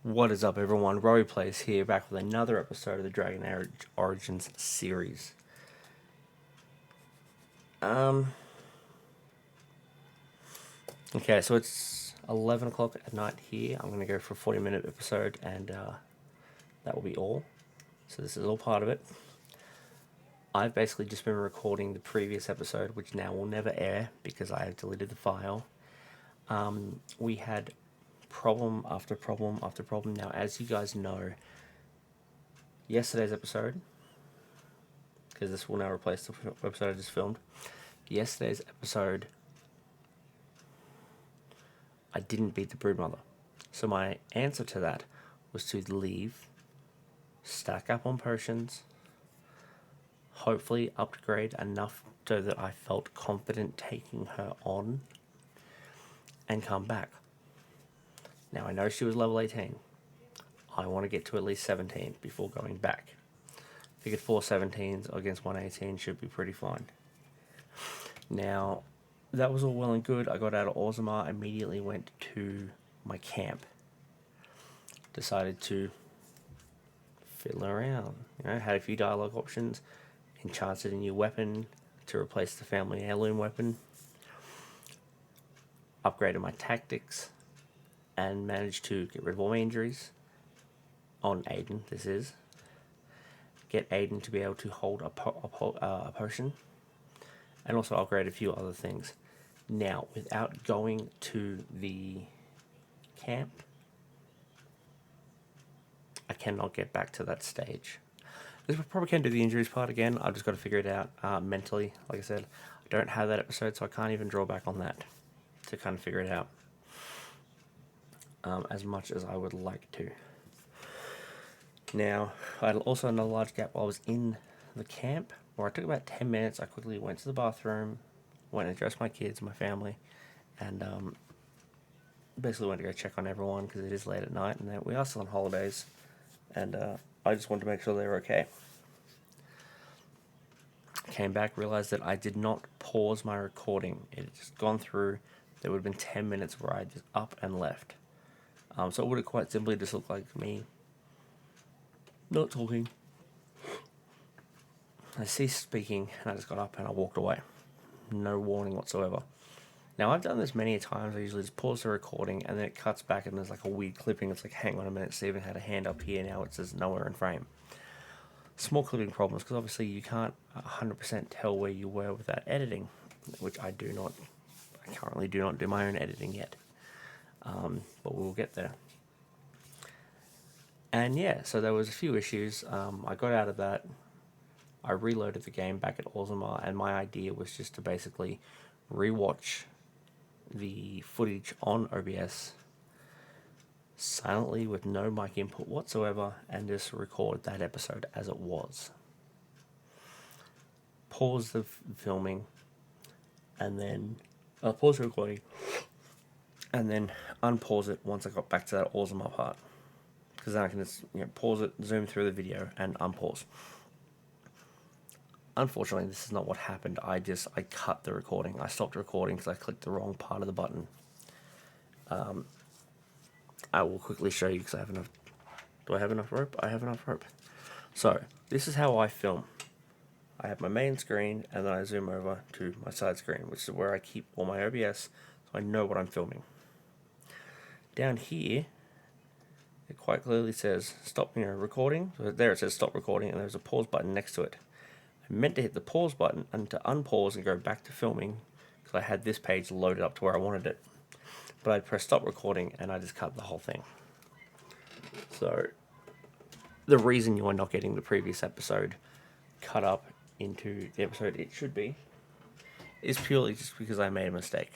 What is up, everyone? Rory Plays here, back with another episode of the Dragon Age Origins series. Okay, so it's 11 o'clock at night here. I'm going to go for a 40-minute episode, and that will be all. So this is all part of it. I've basically just been recording the previous episode, which now will never air because I have deleted the file. We had problem after problem after problem. Now, as you guys know, yesterday's episode, because this will now replace the episode I just filmed. Yesterday's episode, I didn't beat the Broodmother. So my answer to that was to leave, stack up on potions, hopefully upgrade enough so that I felt confident taking her on, and come back. Now, I know she was level 18. I want to get to at least 17 before going back. Figured 4 17s against 118 should be pretty fine. Now, that was all well and good. I got out of Orzammar, immediately went to my camp. Decided to fiddle around. Had a few dialogue options. Enchanted a new weapon to replace the family heirloom weapon. Upgraded my tactics. And managed to get rid of all my injuries. On Aiden, this is. Get Aiden to be able to hold a potion. And also upgrade a few other things. Now, without going to the camp, I cannot get back to that stage. This probably can do the injuries part again. I've just got to figure it out mentally. Like I said, I don't have that episode, so I can't even draw back on that to kind of figure it out as much as I would like to. Now, I had also another large gap while I was in the camp, where I took about 10 minutes. I quickly went to the bathroom, went and dressed my kids, my family, and basically went to go check on everyone because it is late at night, and we are still on holidays, and I just wanted to make sure they were okay. Came back, realized that I did not pause my recording. It had just gone through. There would have been 10 minutes where I just up and left. So it would have quite simply just looked like me not talking. I ceased speaking, and I just got up and I walked away. No warning whatsoever. Now, I've done this many times. I usually just pause the recording, and then it cuts back, and there's like a weird clipping. It's like, hang on a minute, Stephen had a hand up here, now it says nowhere in frame. Small clipping problems, because obviously you can't 100% tell where you were without editing, which I do not. I currently do not do my own editing yet. But we'll get there. And yeah, so there was a few issues. I got out of that. I reloaded the game back at Orzammar, and my idea was just to basically rewatch the footage on OBS silently with no mic input whatsoever and just record that episode as it was. Pause the filming and then pause the recording and then unpause it once I got back to that Orzammar part, because then I can just pause it, zoom through the video and unpause. Unfortunately, this is not what happened. I cut the recording. I stopped recording because I clicked the wrong part of the button. I will quickly show you because I have enough. Do I have enough rope? I have enough rope. So, this is how I film. I have my main screen, and then I zoom over to my side screen, which is where I keep all my OBS, so I know what I'm filming. Down here, it quite clearly says stop recording. So there it says stop recording, and there's a pause button next to it. I meant to hit the pause button and to unpause and go back to filming because I had this page loaded up to where I wanted it. But I pressed stop recording and I just cut the whole thing. So the reason you are not getting the previous episode cut up into the episode it should be is purely just because I made a mistake.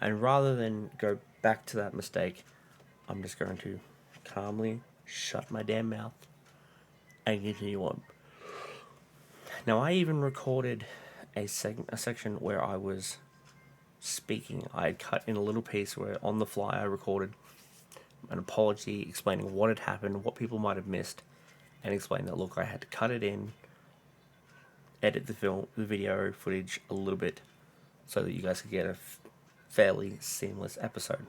And rather than go back to that mistake, I'm just going to calmly shut my damn mouth and continue on. Now, I even recorded a section where I was speaking. I had cut in a little piece where on the fly I recorded an apology explaining what had happened, what people might have missed, and explain that, look, I had to cut it in, edit the video footage a little bit so that you guys could get a fairly seamless episode.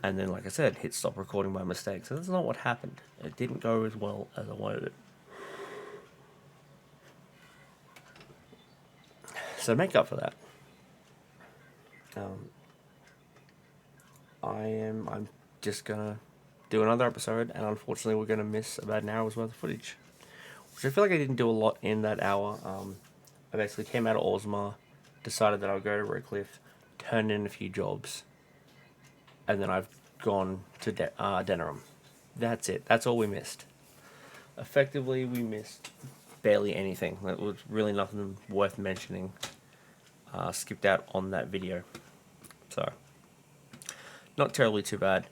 And then, like I said, hit stop recording by mistake. So that's not what happened. It didn't go as well as I wanted it. So make up for that. I'm just gonna do another episode, and unfortunately we're gonna miss about an hour's worth of footage, which I feel like I didn't do a lot in that hour. I basically came out of Osma, decided that I would go to Redcliffe, turned in a few jobs, and then I've gone to Denham. That's it. That's all we missed. Effectively, we missed barely anything. That was really nothing worth mentioning. Skipped out on that video. So, not terribly too bad.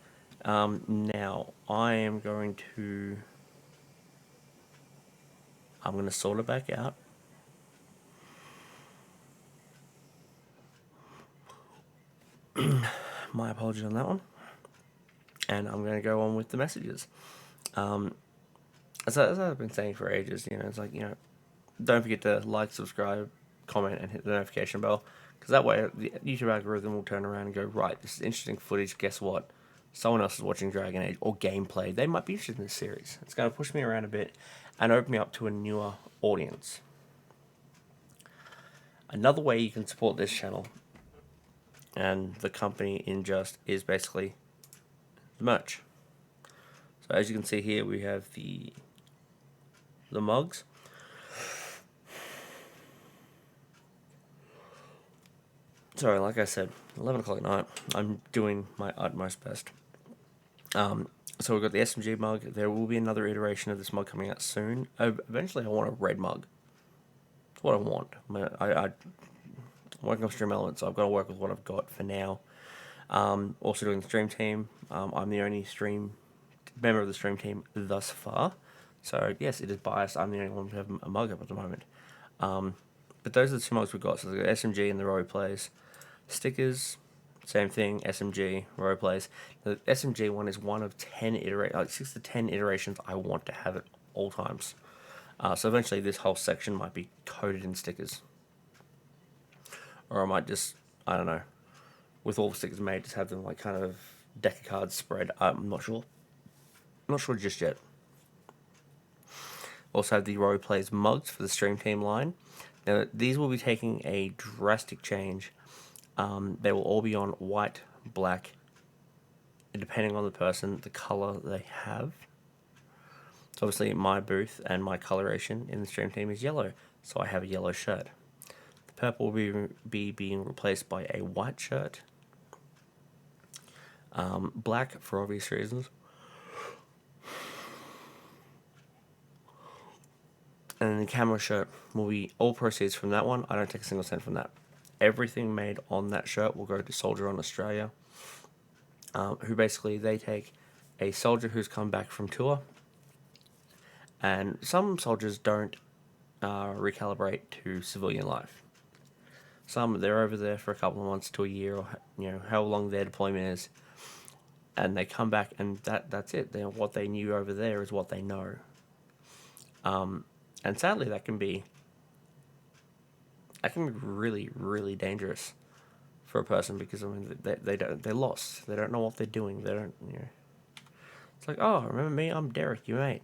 Now, I'm going to sort it back out. My apologies on that one. And I'm going to go on with the messages. As I've been saying for ages, it's like, don't forget to like, subscribe, comment, and hit the notification bell. Because that way, the YouTube algorithm will turn around and go, right, this is interesting footage. Guess what? Someone else is watching Dragon Age or gameplay. They might be interested in this series. It's going to push me around a bit and open me up to a newer audience. Another way you can support this channel and the company in Just is basically the merch. So as you can see here, we have the mugs. Sorry, like I said, 11 o'clock at night. I'm doing my utmost best. So we've got the SMG mug. There will be another iteration of this mug coming out soon. Eventually, I want a red mug. That's what I want. I'm working on Stream Elements, so I've got to work with what I've got for now. Also doing the stream team. I'm the only member of the stream team thus far. So yes, it is biased. I'm the only one who have a mug up at the moment. But those are the two mugs we've got. So the SMG and the Rory Plays. Stickers, same thing, SMG, Rory Plays. The SMG one is one of 6 to 10 iterations I want to have at all times. So eventually this whole section might be coated in stickers. Or I might just, I don't know, with all the stickers made, just have them like kind of deck of cards spread. I'm not sure. I'm not sure just yet. Also have the Rory Plays mugs for the stream team line. Now, these will be taking a drastic change. They will all be on white, black, depending on the person, the color they have. So obviously my booth and my coloration in the stream team is yellow, so I have a yellow shirt. The purple will be being replaced by a white shirt. Black, for obvious reasons. And the camo shirt will be all proceeds from that one. I don't take a single cent from that. Everything made on that shirt will go to Soldier on Australia, who basically, they take a soldier who's come back from tour, and some soldiers don't recalibrate to civilian life. Some, they're over there for a couple of months to a year, or how long their deployment is, and they come back, and that's it. What they knew over there is what they know. And sadly, that can be really, really dangerous for a person, because they're lost. They don't know what they're doing. They don't. It's like, oh, remember me? I'm Derek, your mate.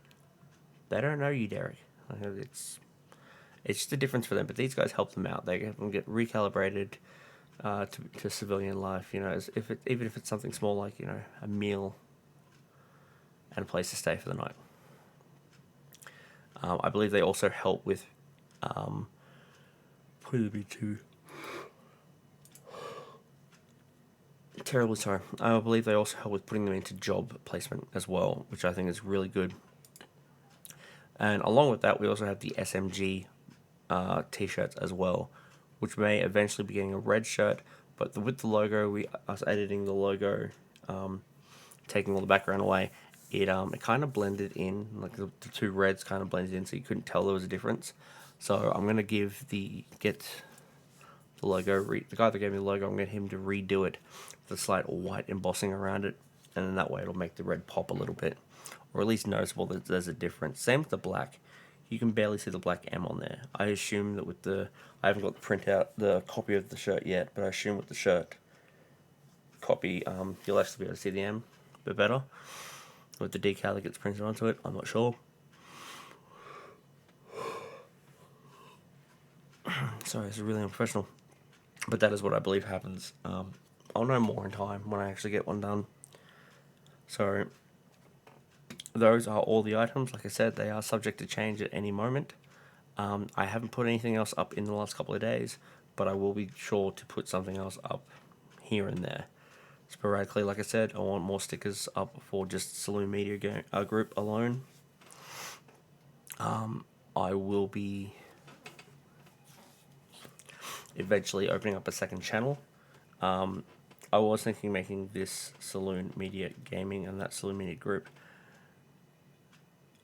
They don't know you, Derek. It's just a difference for them. But these guys help them out. They can get recalibrated to civilian life. Even if it's something small like a meal and a place to stay for the night. I believe they also help with terribly sorry. I believe they also help with putting them into job placement as well, which I think is really good. And along with that, we also have the SMG t-shirts as well, which may eventually be getting a red shirt. But with the logo, us editing the logo, taking all the background away, it kind of blended in, like the two reds kind of blended in, so you couldn't tell there was a difference. So I'm gonna get the logo. The guy that gave me the logo, I'm gonna get him to redo it with a slight white embossing around it, and then that way it'll make the red pop a little bit, or at least noticeable that there's a difference. Same with the black. You can barely see the black M on there. I assume that I haven't got the copy of the shirt yet, but I assume with the shirt, copy, you'll actually be able to see the M a bit better with the decal that gets printed onto it. I'm not sure. Sorry, this is really unprofessional. But that is what I believe happens. I'll know more in time when I actually get one done. So, those are all the items. Like I said, they are subject to change at any moment. I haven't put anything else up in the last couple of days, but I will be sure to put something else up here and there. Sporadically, like I said, I want more stickers up for just Saloon Media Group alone. I will be eventually opening up a second channel. I was thinking making this Saloon Media Gaming and that Saloon Media Group.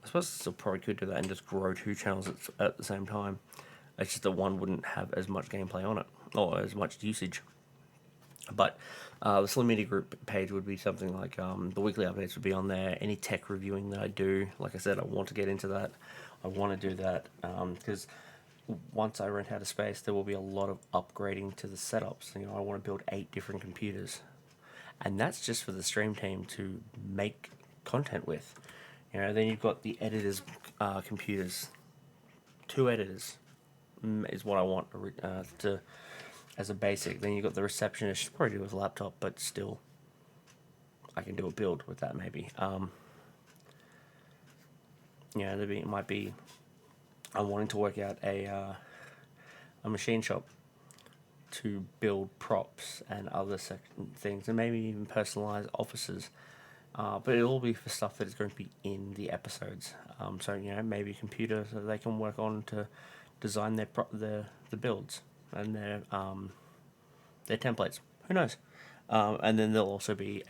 I suppose I still probably could do that and just grow two channels at the same time. It's just that one wouldn't have as much gameplay on it, or as much usage. But the Saloon Media Group page would be something like the weekly updates would be on there. Any tech reviewing that I do, like I said, I want to get into that. I want to do that because once I rent out a space, there will be a lot of upgrading to the setups. You know, I want to build 8 different computers, and that's just for the stream team to make content with. You know, then you've got the editors' computers. 2 editors is what I want to as a basic. Then you've got the receptionist. She'll probably do with a laptop, but still, I can do a build with that maybe. Yeah, it might be. I'm wanting to work out a machine shop to build props and other things, and maybe even personalize offices. But it'll all be for stuff that is going to be in the episodes. So you know, maybe a computer so they can work on to design the builds and their templates. Who knows? And then there'll also be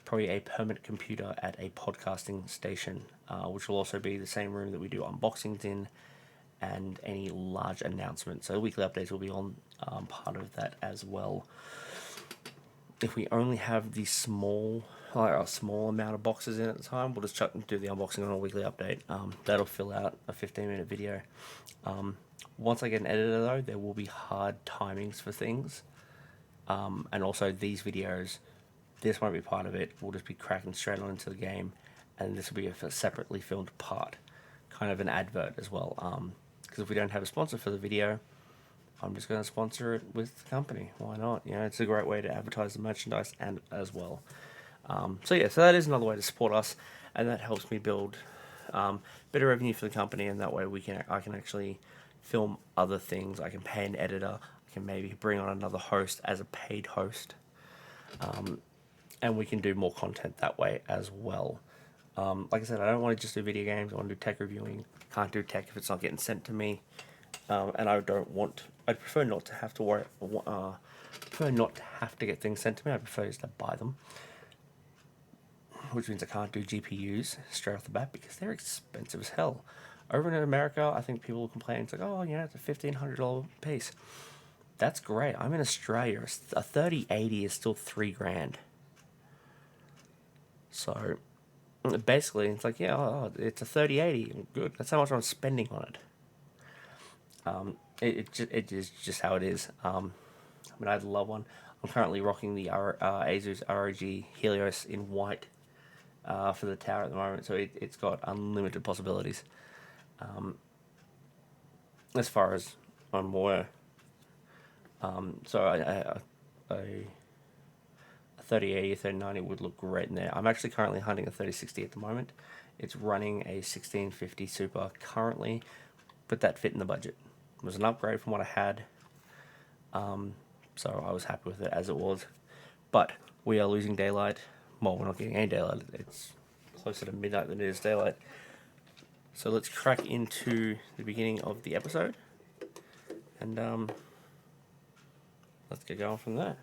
probably a permanent computer at a podcasting station, which will also be the same room that we do unboxings in, and any large announcements. So weekly updates will be on part of that as well. If we only have a small amount of boxes in at the time, we'll just do the unboxing on a weekly update. That'll fill out a 15-minute video. Once I get an editor, though, there will be hard timings for things. And also these videos, this won't be part of it. We'll just be cracking straight on into the game, and this will be a separately filmed part, kind of an advert as well. Because if we don't have a sponsor for the video, I'm just going to sponsor it with the company. Why not? You know, it's a great way to advertise the merchandise and as well. So that is another way to support us, and that helps me build better revenue for the company. And that way I can actually film other things. I can pay an editor. I can maybe bring on another host as a paid host, and we can do more content that way as well. Like I said, I don't want to just do video games. I want to do tech reviewing. Can't do tech if it's not getting sent to me. And I'd prefer not to have to worry. Prefer not to have to get things sent to me. I prefer just to buy them, which means I can't do GPUs straight off the bat because they're expensive as hell. Over in America, I think people complain. It's like, oh, yeah, it's a $1,500 piece. That's great. I'm in Australia. A 3080 is still $3,000. So basically, it's like, yeah, it's a 3080. Good. That's how much I'm spending on it. It is just how it is. I mean, I'd love one. I'm currently rocking the Asus ROG Helios in white for the tower at the moment, so it's got unlimited possibilities. As far as I'm aware. So a 3080, 3090 would look great in there. I'm actually currently hunting a 3060 at the moment. It's running a 1650 Super currently, but that fit in the budget. It was an upgrade from what I had, so I was happy with it as it was. But we are losing daylight. Well, we're not getting any daylight. It's closer to midnight than it is daylight. So let's crack into the beginning of the episode, and let's get going from there.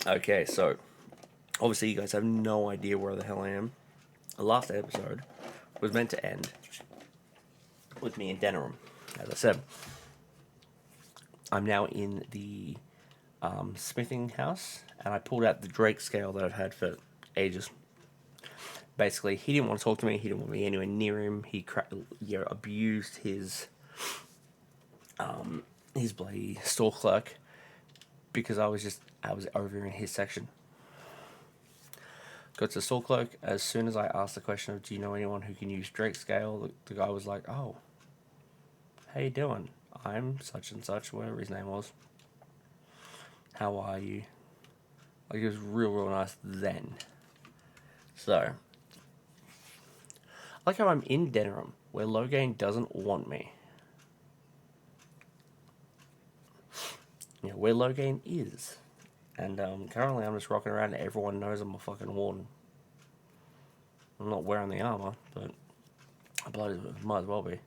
Okay, so obviously you guys have no idea where the hell I am. The last episode was meant to end with me in Denerim. As I said, I'm now in the smithing house, and I pulled out the Drake scale that I've had for ages. Basically, he didn't want to talk to me. He didn't want me anywhere near him. He abused his his bloody store clerk, because I was over in his section. Got to the store clerk. As soon as I asked the question of, do you know anyone who can use Drake scale, the guy was like, oh, how you doing? I'm such and such, whatever his name was. How are you? Like, it was real nice then. So, like how I'm in Denham, where Logain doesn't want me. Where Logain is. And currently I'm just rocking around and everyone knows I'm a fucking warden. I'm not wearing the armor, but I bloody might as well be.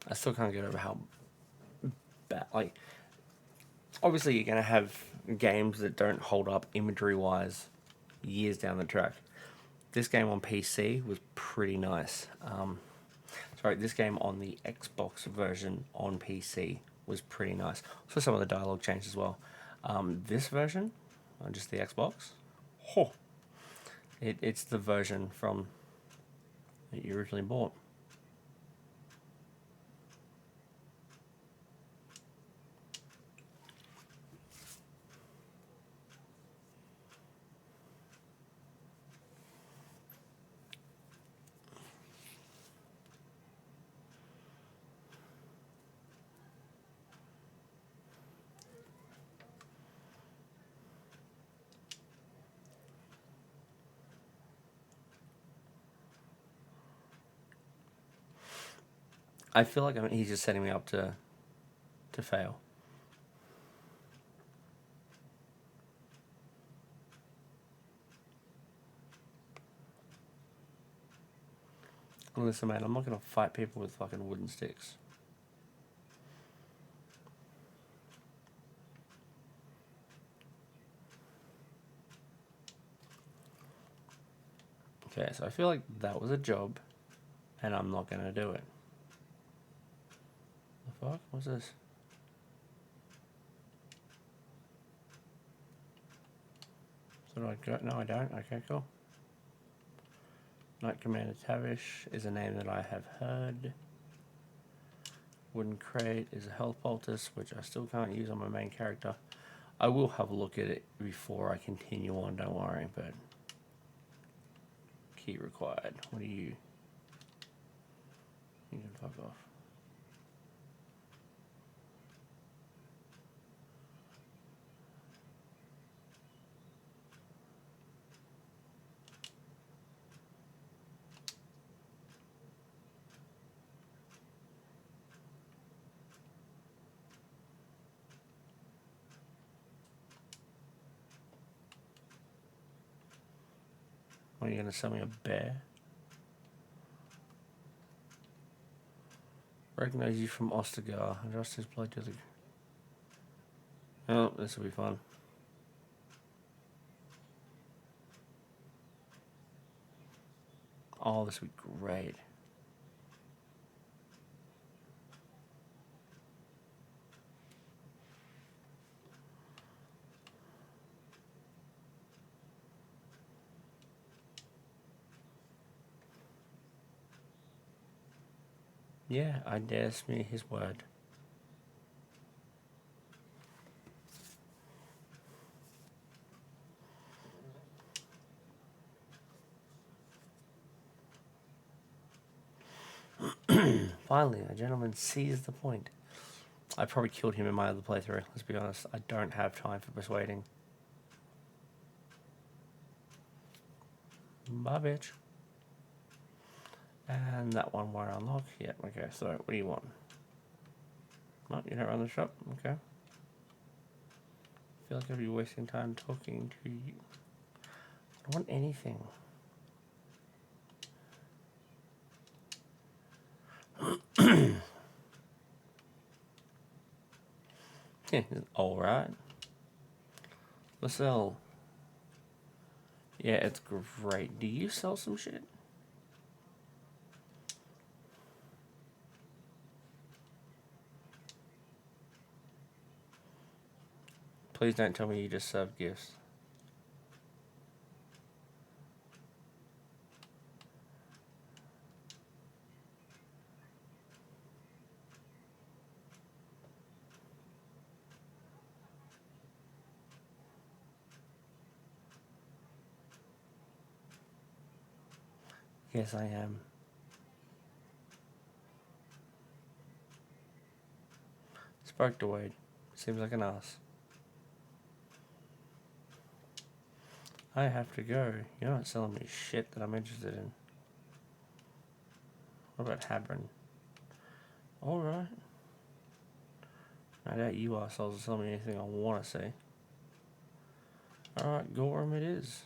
I still can't get over how bad, like, obviously you're going to have games that don't hold up imagery-wise years down the track. This game on PC was pretty nice. This game on the Xbox version on PC was pretty nice. So some of the dialogue changed as well. This version, on just the Xbox, it's the version from that you originally bought. I feel like he's just setting me up to fail. Listen, man, I'm not going to fight people with fucking wooden sticks. Okay, so I feel like that was a job, and I'm not going to do it. The fuck? What's this? So do I go? No, I don't. Okay, cool. Knight Commander Tavish is a name that I have heard. Wooden Crate is a health poultice, which I still can't use on my main character. I will have a look at it before I continue on, don't worry, but... Key required. What are you? You can fuck off. Are you going to sell me a bear? Recognize you from Ostagar. Adjust his blood to the... Oh, this will be fun. Oh, this will be great. Yeah, I dare smear his word. Finally, a gentleman sees the point. I probably killed him in my other playthrough, let's be honest. I don't have time for persuading. Bye, bitch. And that one won't unlock. Yeah, okay, so what do you want? No, you don't run the shop? Okay. I feel like I'd be wasting time talking to you. I don't want anything. Yeah, alright. LaSalle. Yeah, it's great. Do you sell some shit? Please don't tell me you just serve gifts. Yes, I am. Spoke to Wade. Seems like an ass. I have to go. You're not selling me shit that I'm interested in. What about Habron? Alright. I doubt you assholes are selling me anything I want to see. Alright, Gorham it is.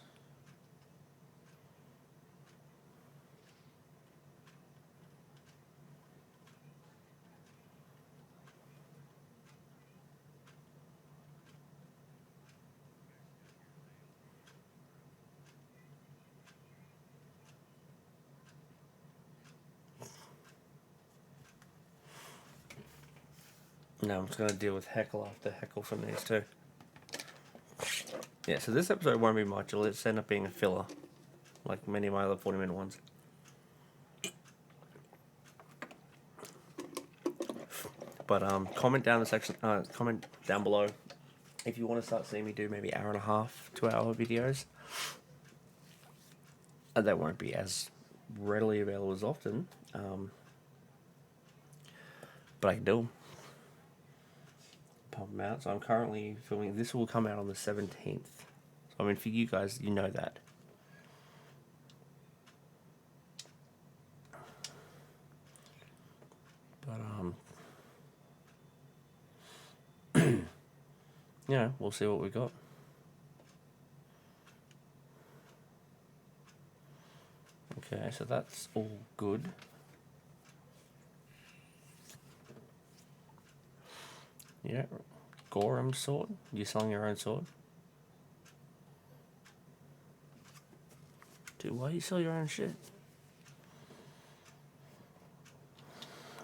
Now I'm just going to deal with heckle after heckle from these two. Yeah, so this episode won't be much. It'll just end up being a filler, like many of my other 40-minute ones. But comment down comment down below if you want to start seeing me do maybe hour and a half, 2-hour videos. And they won't be as readily available as often, but I can do them. Pump them out. So I'm currently filming. This will come out on the 17th. So I mean, for you guys, you know that. But yeah, we'll see what we got. Okay, so that's all good. Yeah, Gorham sword. You selling your own sword? Dude, why you sell your own shit?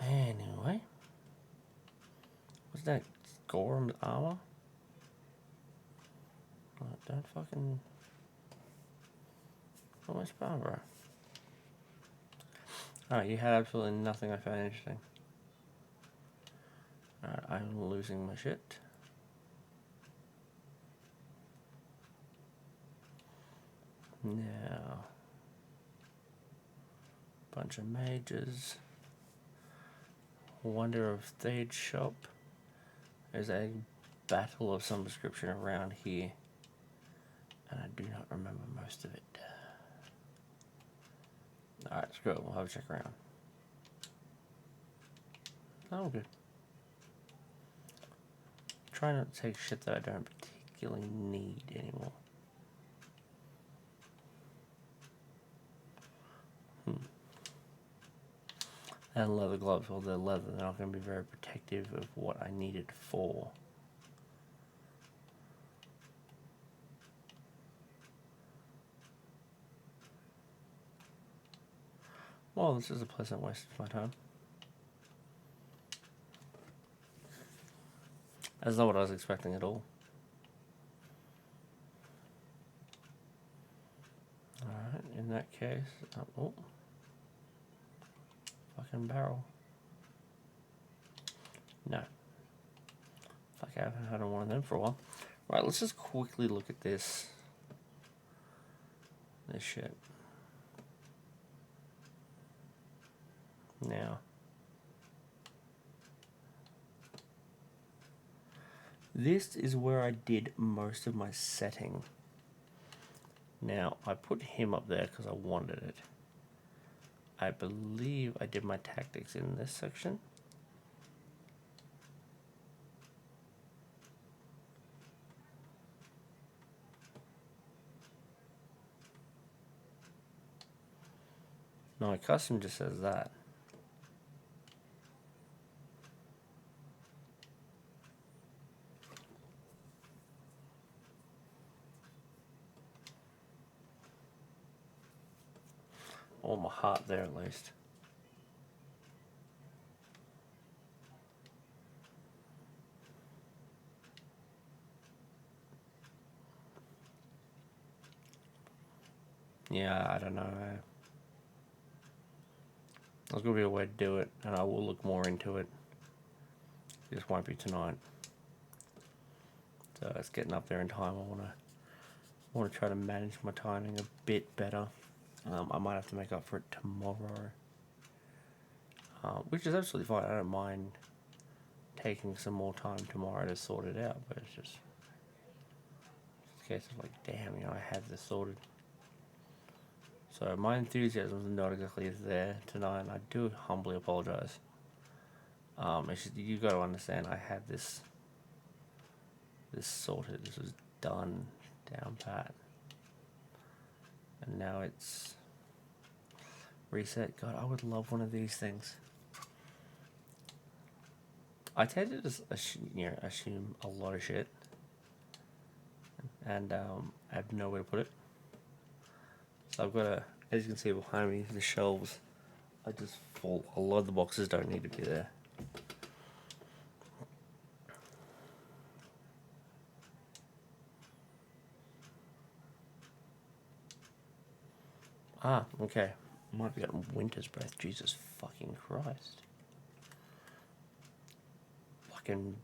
Anyway, what's that? Gorham's armor? Oh, don't fucking. What am I spelling, bro? Alright, you had absolutely nothing I found interesting. Alright, I'm losing my shit. Now, bunch of mages. Wonder of Thade shop. There's a battle of some description around here, and I do not remember most of it. Alright, screw it. We'll have a check around. Oh, good. Try not to take shit that I don't particularly need anymore. And leather gloves. Well, they're leather. They're not going to be very protective of what I need it for. Well, this is a pleasant waste of my time. That's not what I was expecting at all. Alright, in that case... oh. Fucking barrel. No. Fuck, I haven't had one of them for a while. Right, let's just quickly look at this. This shit. Now. This is where I did most of my setting. Now, I put him up there because I wanted it. I believe I did my tactics in this section. No, my custom just says that. Or my heart there at least. Yeah, I don't know. There's going to be a way to do it, and I will look more into it. It just won't be tonight. So it's getting up there in time. I want to try to manage my timing a bit better. I might have to make up for it tomorrow, which is absolutely fine. I don't mind taking some more time tomorrow to sort it out, but it's just a case of like, damn, I had this sorted. So my enthusiasm is not exactly there tonight, and I do humbly apologise. It's just, you got to understand, I had this sorted. This was done down pat, and now it's reset. God, I would love one of these things. I tend to just assume a lot of shit, and I have nowhere to put it. So I've got as you can see behind me, the shelves are just full. A lot of the boxes don't need to be there. Ah, okay. Might be getting winter's breath. Jesus fucking Christ. Fucking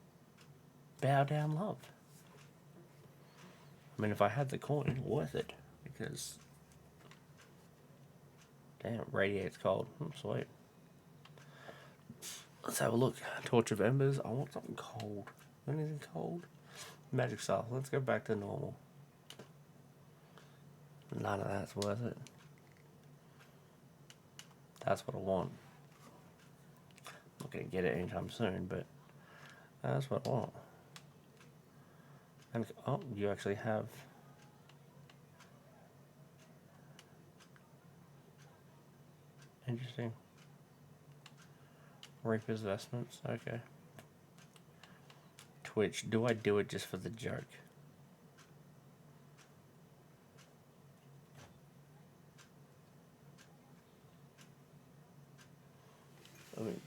bow down love. I mean, if I had the coin, worth it. Because, damn, it radiates cold. Sweet. Let's have a look. Torch of Embers. I want something cold. Anything cold? Magic Stuff. Let's go back to normal. None of that's worth it. That's what I want. I'm not going to get it anytime soon, but that's what I want. And, oh, you actually have... Interesting. Reaper's Vestments, okay. Twitch, do I do it just for the joke? I mean,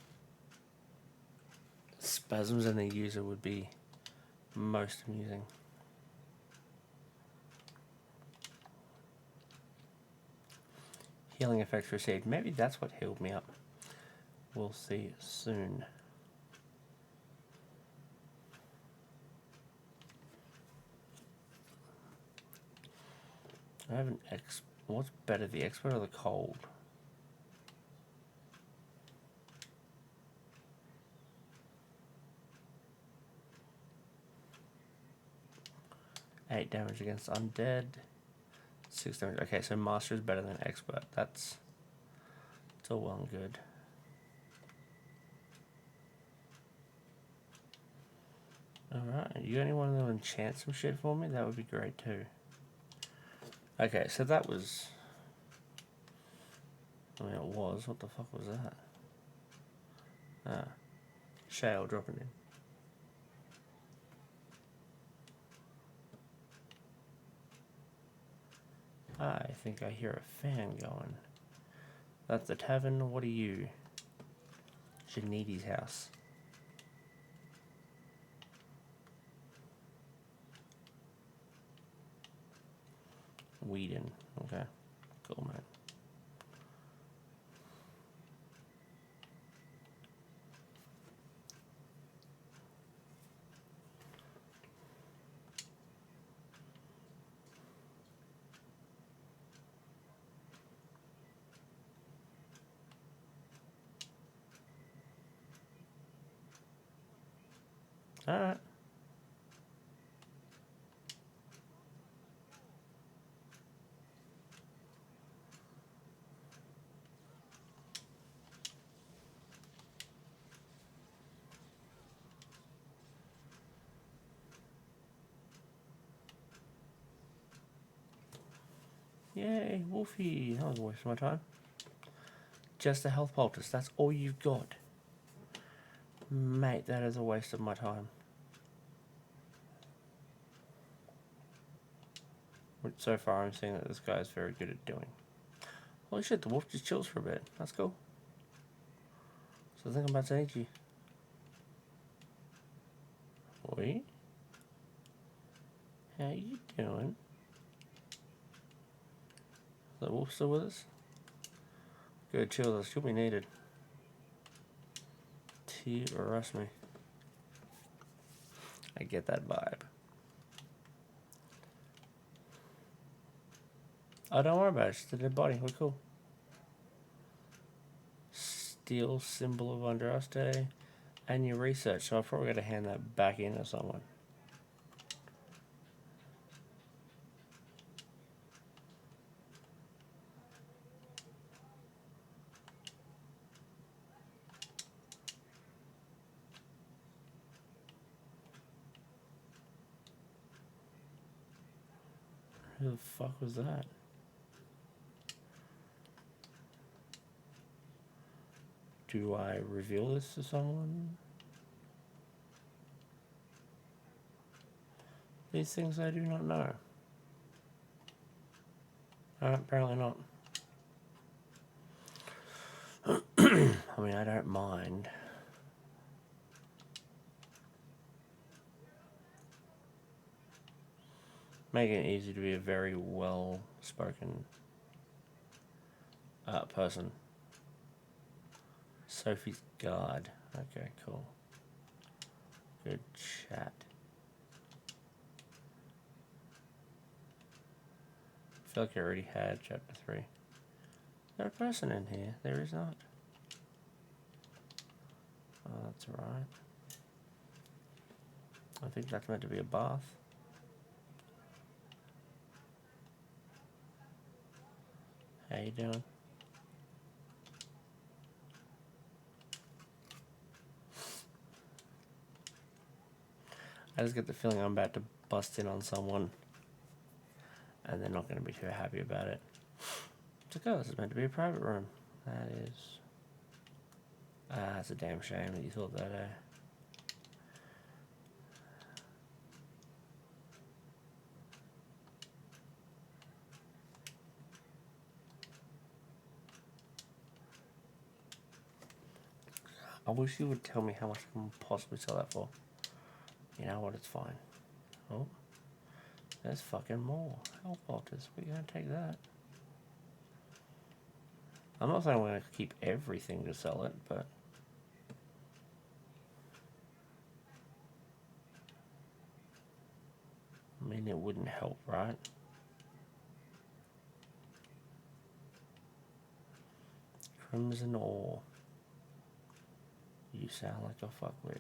spasms in the user would be most amusing. Healing effects received. Maybe that's what healed me up. We'll see soon. I have an what's better, the expert or the cold? Eight damage against undead. 6 damage. Okay, so master is better than expert. It's all well and good. Alright, you got anyone that will enchant some shit for me? That would be great too. Okay, so that was... I mean, it was. What the fuck was that? Ah. Shale dropping in. I think I hear a fan going. That's the tavern. What are you? Janiti's house. Whedon. Okay. Cool, man. Alright. Yay, Wolfie. That was a waste of my time. Just a health poultice. That's all you've got. Mate, that is a waste of my time. Which so far I'm seeing that this guy is very good at doing. Holy shit, the wolf just chills for a bit. That's cool. So I think I'm about to eat you. Oi? How you doing? Is the wolf still with us? Good, chill, that should be needed. To arrest me. I get that vibe. Oh, don't worry about it. It's just a dead body. We're cool. Steel symbol of Andraste. And your research. So I've probably got to hand that back in to someone. Who the fuck was that? Do I reveal this to someone? These things I do not know. Apparently not. I mean, I don't mind. Making it easy to be a very well-spoken person. Sophie's guard. Okay, cool. Good chat. I feel like I already had chapter 3. Is there a person in here? There is not. Oh, that's right. I think that's meant to be a bath. How you doing? I just get the feeling I'm about to bust in on someone and they're not going to be too happy about it. It's like, oh, this is meant to be a private room. That is... it's a damn shame that you thought that, eh? I wish you would tell me how much I can possibly sell that for. You know what, it's fine. Oh, there's fucking more. Hell bolters, we're gonna take that. I'm not saying we're gonna keep everything to sell it, but... I mean, it wouldn't help, right? Crimson ore. You sound like a fuckwit.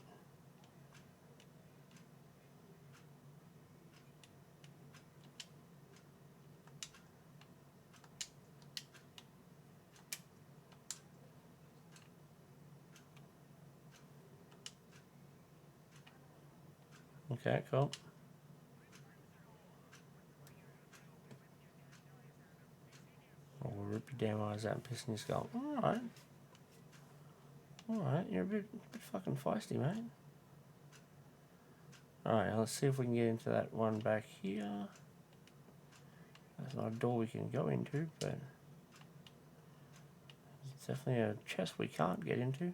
Okay, cool. Oh, we'll rip your damn eyes out and piss in your skull. Alright. Alright, you're a bit fucking feisty, mate. Alright, let's see if we can get into that one back here. That's not a door we can go into, but... it's definitely a chest we can't get into.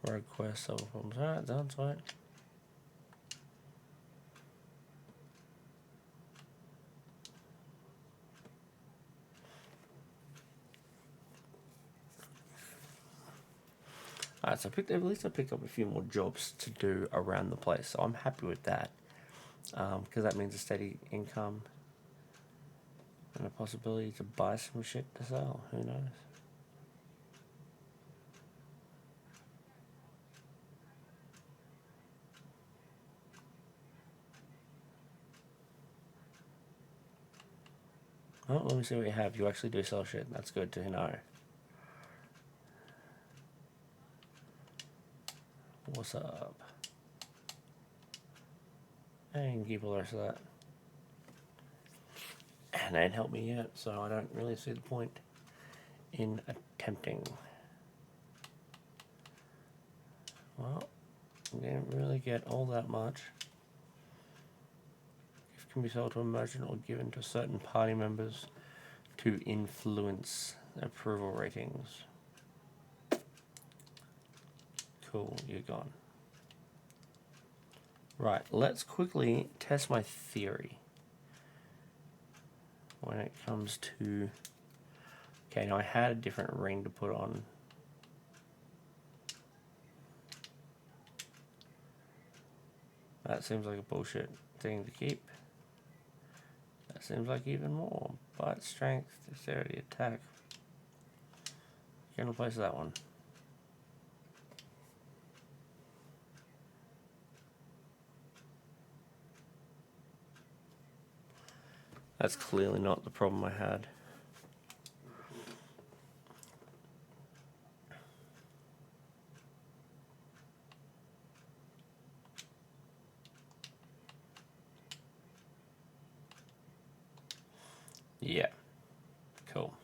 Road quest, solve problems. Alright, done, right. Alright, so at least I picked up a few more jobs to do around the place, so I'm happy with that. Because that means a steady income and a possibility to buy some shit to sell. Who knows? Oh, let me see what you have. You actually do sell shit. That's good to know. What's up? And keep all the rest of that. And it ain't helped me yet, so I don't really see the point in attempting. Well, we didn't really get all that much. Gift can be sold to a merchant or given to certain party members to influence approval ratings. Cool, you're gone. Right, let's quickly test my theory when it comes to... Okay, now I had a different ring to put on. That seems like a bullshit thing to keep. That seems like even more. Bite, strength, dexterity, attack. Can replace that one. That's clearly not the problem I had. Yeah, cool.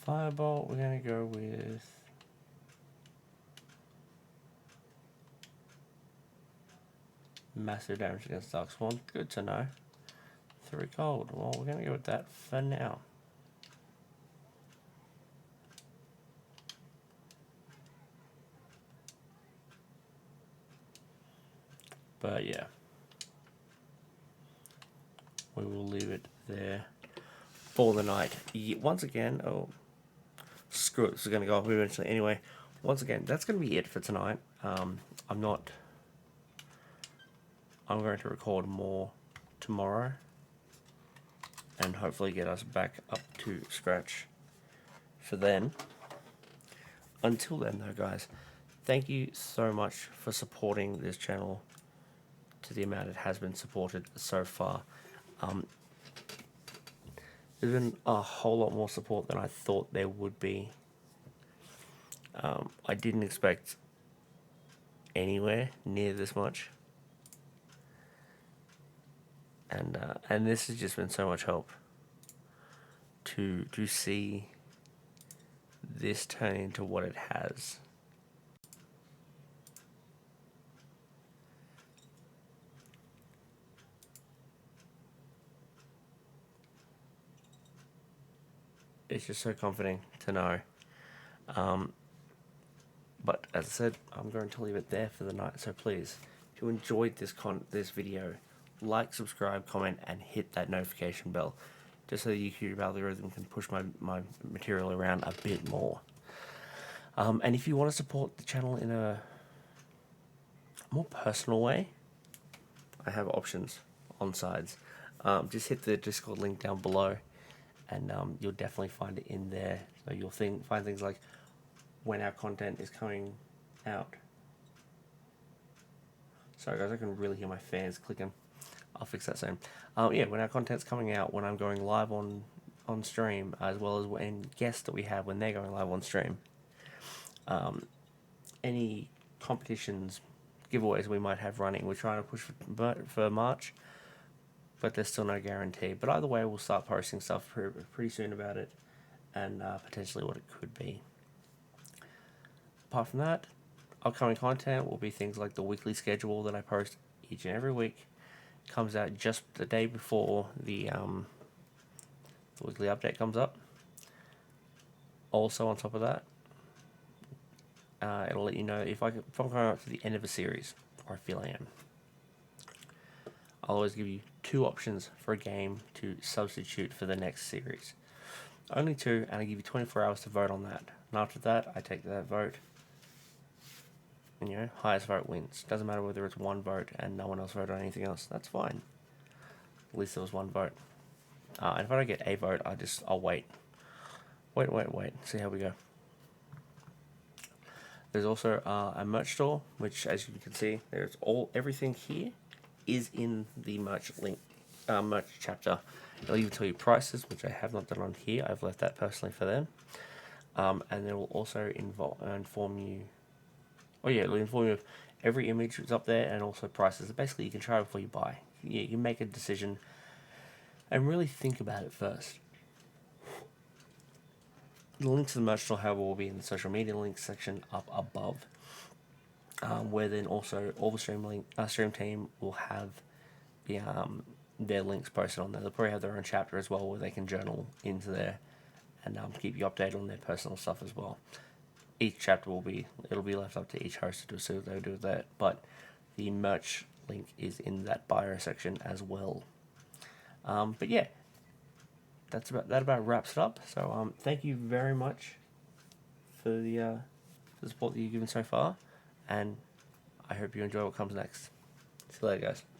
Firebolt, we're going to go with... Massive damage against Darkspawn. Good to know. 3 gold. Well, we're going to go with that for now. But yeah. We will leave it there for the night. Once again, oh, screw it. This is going to go up eventually. Anyway, once again, that's going to be it for tonight. I'm going to record more tomorrow and hopefully get us back up to scratch for then. Until then though, guys, thank you so much for supporting this channel to the amount it has been supported so far. There's been a whole lot more support than I thought there would be. I didn't expect anywhere near this much. And this has just been so much help to see this turn into what it has. It's just so comforting to know. But as I said, I'm going to leave it there for the night. So please, if you enjoyed this video, like, subscribe, comment, and hit that notification bell, just so the YouTube algorithm can push my material around a bit more. And if you want to support the channel in a more personal way, I have options on sides. Just hit the Discord link down below, and you'll definitely find it in there. So you'll find things like when our content is coming out. Sorry guys, I can really hear my fans clicking. I'll fix that soon. Yeah, when our content's coming out, when I'm going live on stream, as well as when guests that we have when they're going live on stream. Any competitions, giveaways we might have running. We're trying to push for March, but there's still no guarantee. But either way, we'll start posting stuff pretty soon about it, and potentially what it could be. Apart from that, upcoming content will be things like the weekly schedule that I post each and every week. Comes out just the day before the weekly update comes up. Also on top of that, it'll let you know if I'm going up to the end of a series, or I feel I am. I'll always give you 2 options for a game to substitute for the next series. Only 2, and I give you 24 hours to vote on that. And after that, I take that vote, and you know, highest vote wins. Doesn't matter whether it's 1 vote and no one else voted on anything else. That's fine. At least there was 1 vote. And if I don't get a vote, I'll wait. Wait. See how we go. There's also a merch store, which, as you can see, everything here is in the merch link merch chapter, it'll even tell you prices, which I have not done on here. I've left that personally for them. And it will also inform you. Oh yeah, it'll inform you of every image that's up there and also prices. So basically, you can try before you buy. You can make a decision and really think about it first. The link to the merch store, however, will be in the social media links section up above, where then also all the stream team will have their links posted on there. They'll probably have their own chapter as well, where they can journal into there and keep you updated on their personal stuff as well. Each chapter it'll be left up to each host to see what they do with that, but the merch link is in that bio section as well. But yeah, that about wraps it up. So thank you very much for the support that you've given so far, and I hope you enjoy what comes next. See you later, guys.